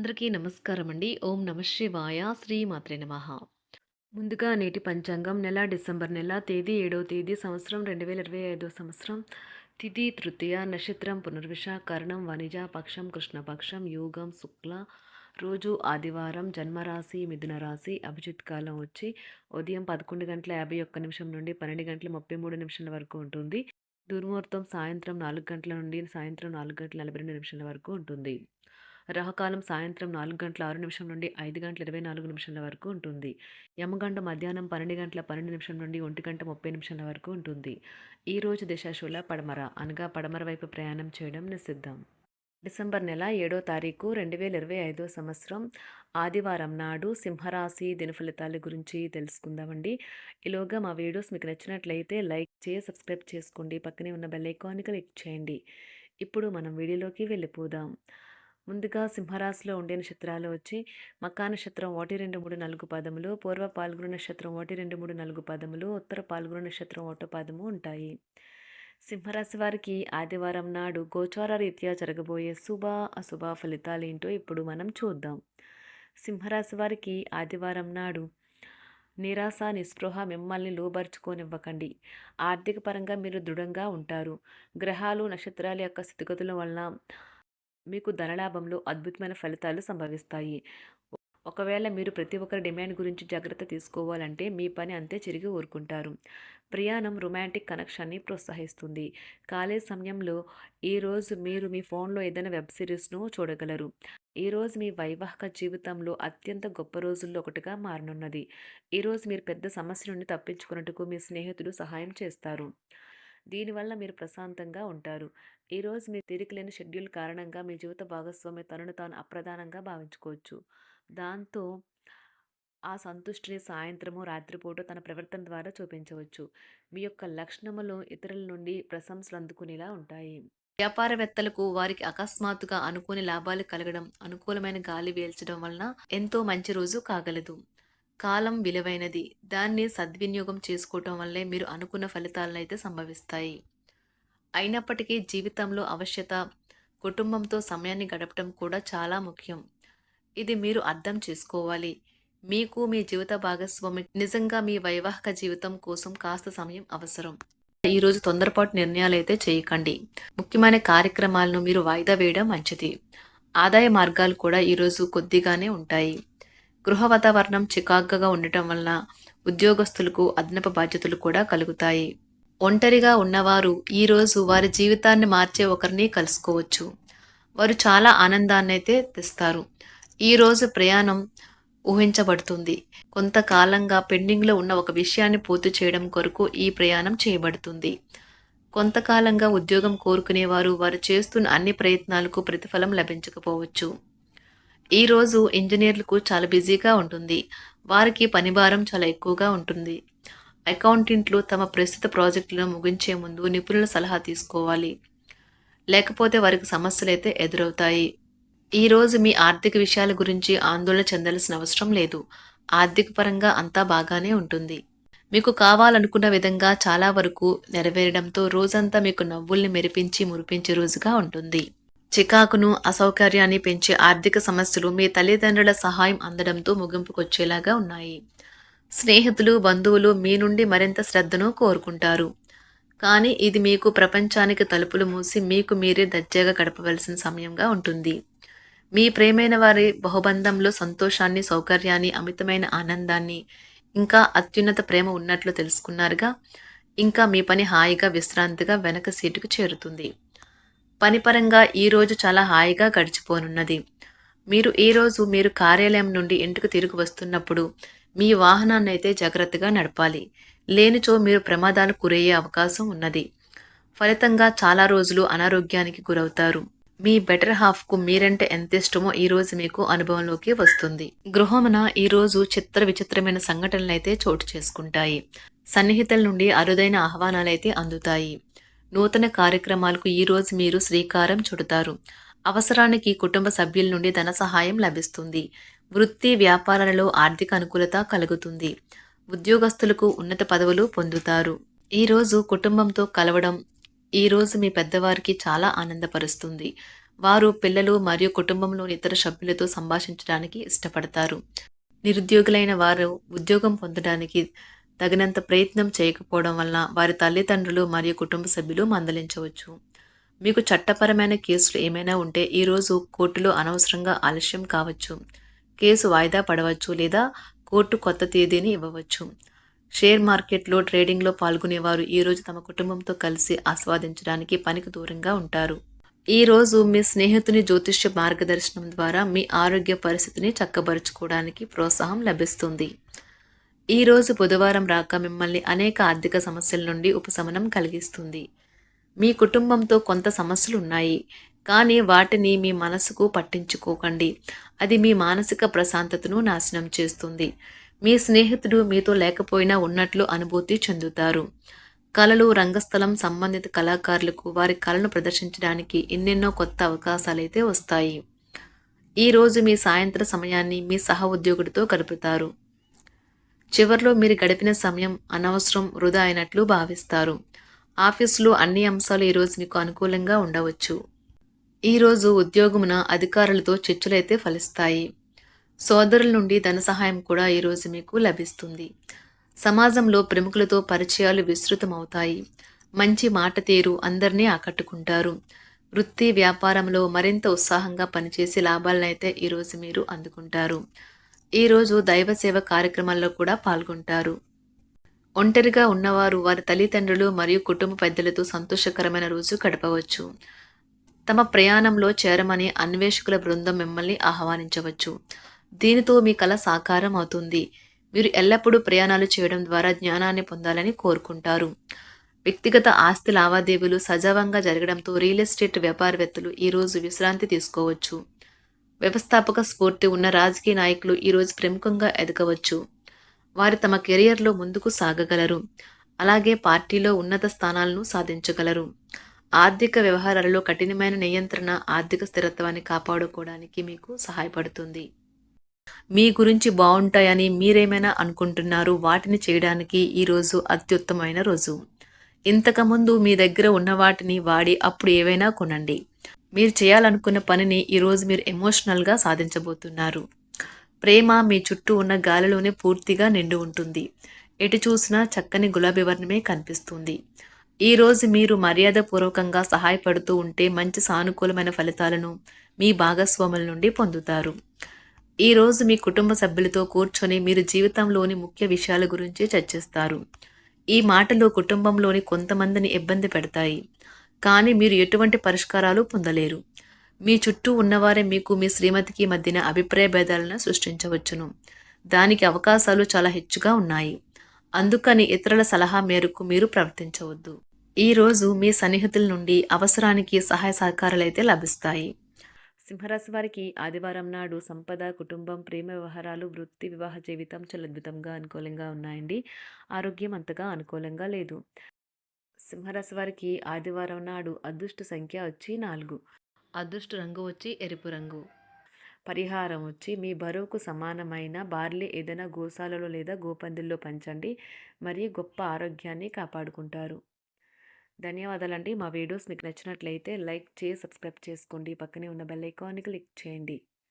అందరికీ నమస్కారం అండి. ఓం నమ శివాయ. శ్రీ మాత్రే నమః. ముందుగా నేటి పంచాంగం నెల డిసెంబర్ నెల తేదీ 7వ తేదీ సంవత్సరం 2025 సంవత్సరం. తిథి తృతీయ, నక్షత్రం పునర్విష, కరణం వనిజ, పక్షం కృష్ణపక్షం, యోగం శుక్ల, రోజు ఆదివారం, జన్మరాశి మిథున రాశి, అభిజిత్ కాలం వచ్చి ఉదయం 11:51 నుండి 12:33 వరకు ఉంటుంది. దుర్ముహూర్తం సాయంత్రం 4 గంటల నుండి సాయంత్రం 4:42 వరకు ఉంటుంది. రాహుకాలం సాయంత్రం 4:06 నుండి 5:24 వరకు ఉంటుంది. యమగంట మధ్యాహ్నం 12:12 నుండి 1:30 వరకు ఉంటుంది. ఈరోజు దిశాశూల పడమర అనగా పడమర వైపు ప్రయాణం చేయడం నిషిద్ధం. డిసెంబర్ నెల 7వ తారీఖు 2025 సంవత్సరం ఆదివారం నాడు సింహరాశి దినఫలితాల గురించి తెలుసుకుందామండి. ఈలోగా మా వీడియోస్ మీకు నచ్చినట్లయితే లైక్ చేసి సబ్స్క్రైబ్ చేసుకోండి. పక్కనే ఉన్న బెల్ ఐకాన్ని క్లిక్ చేయండి. ఇప్పుడు మనం వీడియోలోకి వెళ్ళిపోదాం. ముందుగా సింహరాశిలో ఉండే నక్షత్రాలు వచ్చి మకా నక్షత్రం 1, 2, 3, 4 పాదములు, పూర్వ పాల్గొన నక్షత్రం 1, 2, 3, 4 పాదములు, ఉత్తర పాల్గొన నక్షత్రం 1 పాదము ఉంటాయి. సింహరాశి వారికి ఆదివారం నాడు గోచార రీత్యా జరగబోయే శుభ అశుభ ఫలితాలేంటో ఇప్పుడు మనం చూద్దాం. సింహరాశి వారికి ఆదివారం నాడు నిరాశ నిస్పృహ మిమ్మల్ని లోబర్చుకోనివ్వకండి. ఆర్థిక పరంగా మీరు దృఢంగా ఉంటారు. గ్రహాలు నక్షత్రాల యొక్క స్థితిగతుల వలన మీకు ధనలాభంలో అద్భుతమైన ఫలితాలు సంభవిస్తాయి. ఒకవేళ మీరు ప్రతి ఒక్కరి డిమాండ్ గురించి జాగ్రత్త తీసుకోవాలంటే మీ పని అంతే చిరిగి ఊరుకుంటారు. ప్రయాణం రొమాంటిక్ కనెక్షన్ని ప్రోత్సహిస్తుంది. ఖాళీ సమయంలో ఈరోజు మీరు మీ ఫోన్లో ఏదైనా వెబ్ సిరీస్ను చూడగలరు. ఈరోజు మీ వైవాహిక జీవితంలో అత్యంత గొప్ప రోజుల్లో ఒకటిగా మారనున్నది. ఈరోజు మీరు పెద్ద సమస్య నుండి తప్పించుకున్నట్టుకు మీ స్నేహితులు సహాయం చేస్తారు. దీనివల్ల మీరు ప్రశాంతంగా ఉంటారు. ఈరోజు మీ తీరికలేని షెడ్యూల్ కారణంగా మీ జీవిత భాగస్వామి తనను తాను అప్రధానంగా భావించుకోవచ్చు. దాంతో ఆ సంతుష్టిని సాయంత్రము రాత్రిపూట తన ప్రవర్తన ద్వారా చూపించవచ్చు. మీ యొక్క లక్షణములు ఇతరుల నుండి ప్రశంసలు అందుకునేలా ఉంటాయి. వ్యాపారవేత్తలకు వారికి అకస్మాత్తుగా అనుకోని లాభాలు కలగడం, అనుకూలమైన గాలి వీల్చడం వలన ఎంతో మంచి రోజు కాగలదు. కాలం విలువైనది. దాన్ని సద్వినియోగం చేసుకోవటం వల్లే మీరు అనుకున్న ఫలితాలనైతే సంభవిస్తాయి. అయినప్పటికీ జీవితంలో అవశ్యత, కుటుంబంతో సమయాన్ని గడపటం కూడా చాలా ముఖ్యం. ఇది మీరు అర్థం చేసుకోవాలి. మీకు మీ జీవిత భాగస్వామి నిజంగా మీ వైవాహిక జీవితం కోసం కాస్త సమయం అవసరం. ఈరోజు తొందరపాటు నిర్ణయాలైతే చేయకండి. ముఖ్యమైన కార్యక్రమాలను మీరు వాయిదా వేయడం మంచిది. ఆదాయ మార్గాలు కూడా ఈరోజు కొద్దిగానే ఉంటాయి. గృహ వాతావరణం చికాకుగా ఉండటం వలన ఉద్యోగస్తులకు అదనపు బాధ్యతలు కూడా కలుగుతాయి. ఒంటరిగా ఉన్నవారు ఈరోజు వారి జీవితాన్ని మార్చే ఒకరిని కలుసుకోవచ్చు. వారు చాలా ఆనందాన్ని అయితే తెస్తారు. ఈరోజు ప్రయాణం ఊహించబడుతుంది. కొంతకాలంగా పెండింగ్లో ఉన్న ఒక విషయాన్ని పూర్తి చేయడం కొరకు ఈ ప్రయాణం చేయబడుతుంది. కొంతకాలంగా ఉద్యోగం కోరుకునేవారు వారు చేస్తున్న అన్ని ప్రయత్నాలకు ప్రతిఫలం లభించకపోవచ్చు. ఈరోజు ఇంజనీర్లకు చాలా బిజీగా ఉంటుంది. వారికి పనిభారం చాలా ఎక్కువగా ఉంటుంది. అకౌంటెంట్లు తమ ప్రస్తుత ప్రాజెక్టులను ముగించే ముందు నిపుణుల సలహా తీసుకోవాలి. లేకపోతే వారికి సమస్యలైతే ఎదురవుతాయి. ఈరోజు మీ ఆర్థిక విషయాల గురించి ఆందోళన చెందాల్సిన అవసరం లేదు. ఆర్థిక పరంగా అంతా బాగానే ఉంటుంది. మీకు కావాలనుకున్న విధంగా చాలా వరకు నెరవేరడంతో రోజంతా మీకు నవ్వుల్ని మెరిపించి మురిపించే రోజుగా ఉంటుంది. చికాకును అసౌకర్యాన్ని పెంచే ఆర్థిక సమస్యలు మీ తల్లిదండ్రుల సహాయం అందడంతో ముగింపుకొచ్చేలాగా ఉన్నాయి. స్నేహితులు బంధువులు మీ నుండి మరింత శ్రద్ధను కోరుకుంటారు. కానీ ఇది మీకు ప్రపంచానికి తలుపులు మూసి మీకు మీరే దర్జాగా గడపవలసిన సమయంగా ఉంటుంది. మీ ప్రేమైన వారి బహుబంధంలో సంతోషాన్ని, సౌకర్యాన్ని, అమితమైన ఆనందాన్ని, ఇంకా అత్యున్నత ప్రేమ ఉన్నట్లు తెలుసుకున్నారుగా. ఇంకా మీ పని హాయిగా విశ్రాంతిగా వెనక సీటుకు చేరుతుంది. పనిపరంగా ఈరోజు చాలా హాయిగా గడిచిపోనున్నది. మీరు కార్యాలయం నుండి ఇంటికి తిరిగి వస్తున్నప్పుడు మీ వాహనాన్ని అయితే జాగ్రత్తగా నడపాలి. లేనిచో మీరు ప్రమాదాలు గురయ్యే అవకాశం ఉన్నది. ఫలితంగా చాలా రోజులు అనారోగ్యానికి గురవుతారు. మీ బెటర్ హాఫ్కు మీరంటే ఎంత ఇష్టమో ఈరోజు మీకు అనుభవంలోకి వస్తుంది. గృహమున ఈరోజు చిత్ర విచిత్రమైన సంఘటనలైతే చోటు చేసుకుంటాయి. సన్నిహితుల నుండి అరుదైన ఆహ్వానాలైతే అందుతాయి. నూతన కార్యక్రమాలకు ఈరోజు మీరు శ్రీకారం చుడతారు. అవసరానికి కుటుంబ సభ్యుల నుండి ధన సహాయం లభిస్తుంది. వృత్తి వ్యాపారాలలో ఆర్థిక అనుకూలత కలుగుతుంది. ఉద్యోగస్తులకు ఉన్నత పదవులు పొందుతారు. ఈరోజు కుటుంబంతో కలవడం ఈరోజు మీ పెద్దవారికి చాలా ఆనందపరుస్తుంది. వారు పిల్లలు మరియు కుటుంబంలోని ఇతర సభ్యులతో సంభాషించడానికి ఇష్టపడతారు. నిరుద్యోగులైన వారు ఉద్యోగం పొందడానికి తగినంత ప్రయత్నం చేయకపోవడం వలన వారి తల్లిదండ్రులు మరియు కుటుంబ సభ్యులు మందలించవచ్చు. మీకు చట్టపరమైన కేసులు ఏమైనా ఉంటే ఈరోజు కోర్టులో అనవసరంగా ఆలస్యం కావచ్చు. కేసు వాయిదా పడవచ్చు లేదా కోర్టు కొత్త తేదీని ఇవ్వవచ్చు. షేర్ మార్కెట్లో ట్రేడింగ్లో పాల్గొనేవారు ఈరోజు తమ కుటుంబంతో కలిసి ఆస్వాదించడానికి పనికి దూరంగా ఉంటారు. ఈరోజు మీ స్నేహితుని జ్యోతిష్య మార్గదర్శనం ద్వారా మీ ఆరోగ్య పరిస్థితిని చక్కబరుచుకోవడానికి ప్రోత్సాహం లభిస్తుంది. ఈరోజు బుధవారం రాక మిమ్మల్ని అనేక ఆర్థిక సమస్యల నుండి ఉపశమనం కలిగిస్తుంది. మీ కుటుంబంతో కొంత సమస్యలు ఉన్నాయి, కానీ వాటిని మీ మనసుకు పట్టించుకోకండి. అది మీ మానసిక ప్రశాంతతను నాశనం చేస్తుంది. మీ స్నేహితుడు మీతో లేకపోయినా ఉన్నట్లు అనుభూతి చెందుతారు. కళలు, రంగస్థలం సంబంధిత కళాకారులకు వారి కళను ప్రదర్శించడానికి ఎన్నెన్నో కొత్త అవకాశాలైతే వస్తాయి. ఈరోజు మీ సాయంత్ర సమయాన్ని మీ సహ ఉద్యోగుడితో గడుపుతారు. చివర్లో మీరు గడిపిన సమయం అనవసరం, వృధా అయినట్లు భావిస్తారు. ఆఫీసులో అన్ని అంశాలు ఈరోజు మీకు అనుకూలంగా ఉండవచ్చు. ఈరోజు ఉద్యోగమున అధికారులతో చర్చలైతే ఫలిస్తాయి. సోదరుల నుండి ధన సహాయం కూడా ఈరోజు మీకు లభిస్తుంది. సమాజంలో ప్రముఖులతో పరిచయాలు విస్తృతమవుతాయి. మంచి మాట తీరు అందరినీ ఆకట్టుకుంటారు. వృత్తి వ్యాపారంలో మరింత ఉత్సాహంగా పనిచేసి లాభాలనైతే ఈరోజు మీరు అందుకుంటారు. ఈరోజు దైవ సేవ కార్యక్రమాల్లో కూడా పాల్గొంటారు. ఒంటరిగా ఉన్నవారు వారి తల్లిదండ్రులు మరియు కుటుంబ పెద్దలతో సంతోషకరమైన రోజు గడపవచ్చు. తమ ప్రయాణంలో చేరమని అన్వేషకుల బృందం మిమ్మల్ని ఆహ్వానించవచ్చు. దీనితో మీ కల సాకారం అవుతుంది. మీరు ఎల్లప్పుడూ ప్రయాణాలు చేయడం ద్వారా జ్ఞానాన్ని పొందాలని కోరుకుంటారు. వ్యక్తిగత ఆస్తి లావాదేవీలు సజావంగా జరగడంతో రియల్ ఎస్టేట్ వ్యాపారవేత్తలు ఈరోజు విశ్రాంతి తీసుకోవచ్చు. వ్యవస్థాపక స్ఫూర్తి ఉన్న రాజకీయ నాయకులు ఈరోజు ప్రముఖంగా ఎదగవచ్చు. వారు తమ కెరియర్లో ముందుకు సాగగలరు. అలాగే పార్టీలో ఉన్నత స్థానాలను సాధించగలరు. ఆర్థిక వ్యవహారాలలో కఠినమైన నియంత్రణ ఆర్థిక స్థిరత్వాన్ని కాపాడుకోవడానికి మీకు సహాయపడుతుంది. మీ గురించి బాగుంటాయని మీరేమైనా అనుకుంటున్నారు, వాటిని చేయడానికి ఈరోజు అత్యుత్తమైన రోజు. ఇంతకుముందు మీ దగ్గర ఉన్న వాటిని వాడి అప్పుడు ఏవైనా కొనండి. మీరు చేయాలనుకున్న పనిని ఈరోజు మీరు ఎమోషనల్గా సాధించబోతున్నారు. ప్రేమ మీ చుట్టూ ఉన్న గాలిలోనే పూర్తిగా నిండి ఉంటుంది. ఎటు చూసినా చక్కని గులాబీ వర్ణమే కనిపిస్తుంది. ఈరోజు మీరు మర్యాదపూర్వకంగా సహాయపడుతూ ఉంటే మంచి సానుకూలమైన ఫలితాలను మీ భాగస్వాముల నుండి పొందుతారు. ఈరోజు మీ కుటుంబ సభ్యులతో కూర్చొని మీరు జీవితంలోని ముఖ్య విషయాల గురించి చర్చిస్తారు. ఈ మాటలు కుటుంబంలోని కొంతమందిని ఇబ్బంది పెడతాయి, కానీ మీరు ఎటువంటి పరిష్కారాలు పొందలేరు. మీ చుట్టూ ఉన్నవారే మీకు మీ శ్రీమతికి మధ్యన అభిప్రాయ భేదాలను సృష్టించవచ్చును. దానికి అవకాశాలు చాలా హెచ్చుగా ఉన్నాయి. అందుకని ఇతరుల సలహా మేరకు మీరు ప్రవర్తించవద్దు. ఈరోజు మీ సన్నిహితుల నుండి అవసరానికి సహాయ సహకారాలైతే లభిస్తాయి. సింహరాశి వారికి ఆదివారం నాడు సంపద, కుటుంబం, ప్రేమ వ్యవహారాలు, వృత్తి, వివాహ జీవితం చాలా అద్భుతంగా అనుకూలంగా ఉన్నాయండి. ఆరోగ్యం అంతగా అనుకూలంగా లేదు. సింహరాశి వారికి ఆదివారం నాడు అదృష్ట సంఖ్య వచ్చి 4. అదృష్ట రంగు వచ్చి ఎరుపు రంగు. పరిహారం వచ్చి మీ బరువుకు సమానమైన బార్లీ ఏదైనా గోశాలలో లేదా గోపందుల్లో పంచండి. మరియు గొప్ప ఆరోగ్యాన్ని కాపాడుకుంటారు. ధన్యవాదాలండి. మా వీడియోస్ మీకు నచ్చినట్లయితే లైక్ చేసి సబ్స్క్రైబ్ చేసుకోండి. పక్కనే ఉన్న బెల్ ఐకాన్ని క్లిక్ చేయండి.